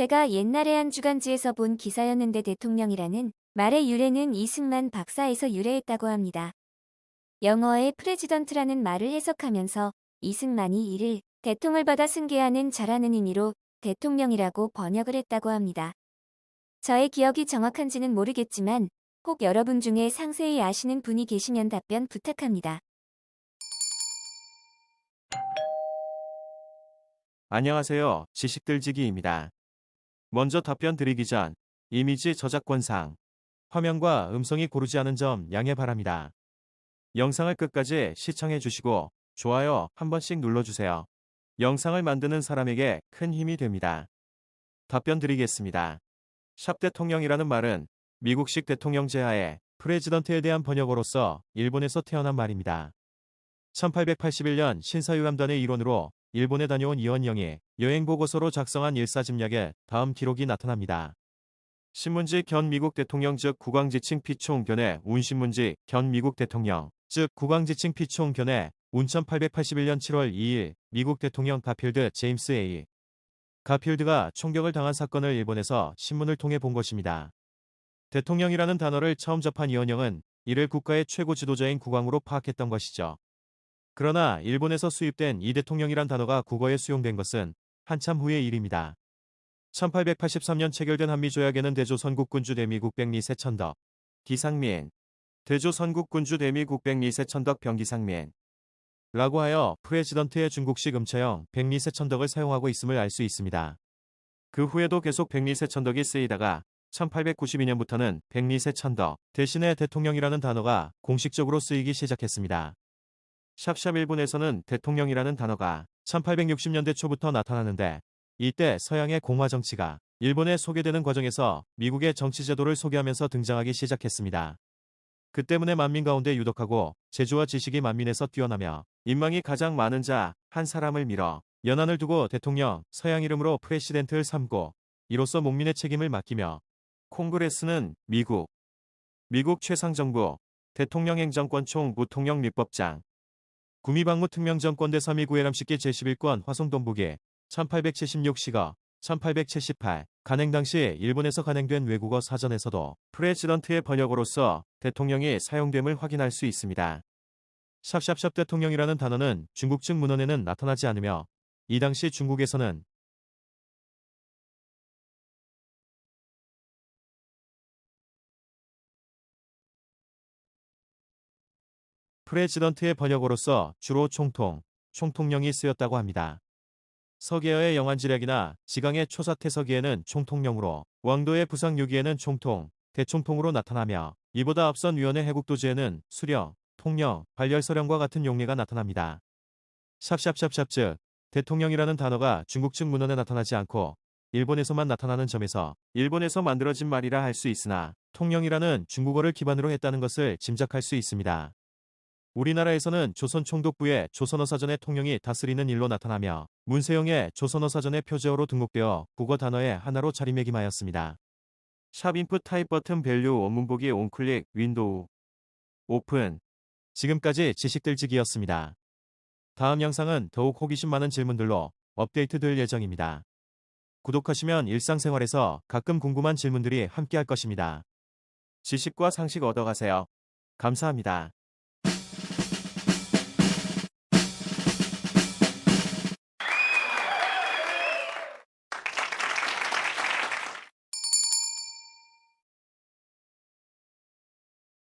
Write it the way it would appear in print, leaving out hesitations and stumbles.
제가 옛날에 한 주간지에서 본 기사였는데 대통령이라는 말의 유래는 이승만 박사에서 유래했다고 합니다. 영어의 프레지던트라는 말을 해석하면서 이승만이 이를 대통을 받아 승계하는 자라는 의미로 대통령이라고 번역을 했다고 합니다. 저의 기억이 정확한지는 모르겠지만 혹 여러분 중에 상세히 아시는 분이 계시면 답변 부탁합니다. 안녕하세요. 지식들지기입니다. 먼저 답변 드리기 전 이미지 저작권상 화면과 음성이 고르지 않은 점 양해 바랍니다. 영상을 끝까지 시청해 주시고 좋아요 한 번씩 눌러주세요. 영상을 만드는 사람에게 큰 힘이 됩니다. 답변 드리겠습니다. 샵 대통령이라는 말은 미국식 대통령 제하의 프레지던트에 대한 번역어로서 일본에서 태어난 말입니다. 1881년 신사유람단의 일원으로 일본에 다녀온 이원영이 여행보고서로 작성한 일사집략에 다음 기록이 나타납니다. 신문지 견 미국 대통령 즉 국왕지칭 피총 견해 운신문지 견 미국 대통령 즉 국왕지칭 피총 견해 운 1881년 7월 2일 미국 대통령 가필드 제임스 A. 가필드가 총격을 당한 사건을 일본에서 신문을 통해 본 것입니다. 대통령이라는 단어를 처음 접한 이원영은 이를 국가의 최고 지도자인 국왕으로 파악했던 것이죠. 그러나 일본에서 수입된 이 대통령이란 단어가 국어에 수용된 것은 한참 후의 일입니다. 1883년 체결된 한미조약에는 대조선국군주 대미국 백리세 천덕, 기상민, 대조선국군주 대미국 백리세 천덕 병기상민 라고 하여 프레지던트의 중국식 음차형 백리세 천덕을 사용하고 있음을 알 수 있습니다. 그 후에도 계속 백리세 천덕이 쓰이다가 1892년부터는 백리세 천덕 대신에 대통령이라는 단어가 공식적으로 쓰이기 시작했습니다. 샵샵 일본에서는 대통령이라는 단어가 1860년대 초부터 나타나는데 이때 서양의 공화 정치가 일본에 소개되는 과정에서 미국의 정치 제도를 소개하면서 등장하기 시작했습니다. 그 때문에 만민 가운데 유독하고 재주와 지식이 만민에서 뛰어나며 인망이 가장 많은 자 한 사람을 밀어 연한을 두고 대통령 서양 이름으로 프레시덴트를 삼고 이로써 목민의 책임을 맡기며 콩그레스는 미국 최상정부 대통령 행정권 총 부통령立법장 구미방무 특명정권 대3위 구회람식기 제11권 화송동북에 1876시가 1878 간행 당시 일본에서 간행된 외국어 사전에서도 프레지던트의 번역어로서 대통령이 사용됨을 확인할 수 있습니다. 샵샵샵 대통령이라는 단어는 중국 측 문헌에는 나타나지 않으며 이 당시 중국에서는 프레지던트의 번역어로서 주로 총통령이 쓰였다고 합니다. 서계어의 영안지략이나 지강의 초사태서기에는 총통령으로 왕도의 부상유기에는 총통, 대총통으로 나타나며 이보다 앞선 위원회 해국도지에는 수령, 통령, 발열서령과 같은 용례가 나타납니다. 샵샵샵샵 즉 대통령이라는 단어가 중국 측 문헌에 나타나지 않고 일본에서만 나타나는 점에서 일본에서 만들어진 말이라 할 수 있으나 통령이라는 중국어를 기반으로 했다는 것을 짐작할 수 있습니다. 우리나라에서는 조선 총독부의 조선어 사전의 통령이 다스리는 일로 나타나며 문세영의 조선어 사전의 표제어로 등록되어 국어 단어의 하나로 자리매김하였습니다. 샵 인풋 타입 버튼 밸류 원문보기 온클릭 윈도우 오픈 지금까지 지식들지기였습니다. 다음 영상은 더욱 호기심 많은 질문들로 업데이트될 예정입니다. 구독하시면 일상생활에서 가끔 궁금한 질문들이 함께할 것입니다. 지식과 상식 얻어가세요. 감사합니다.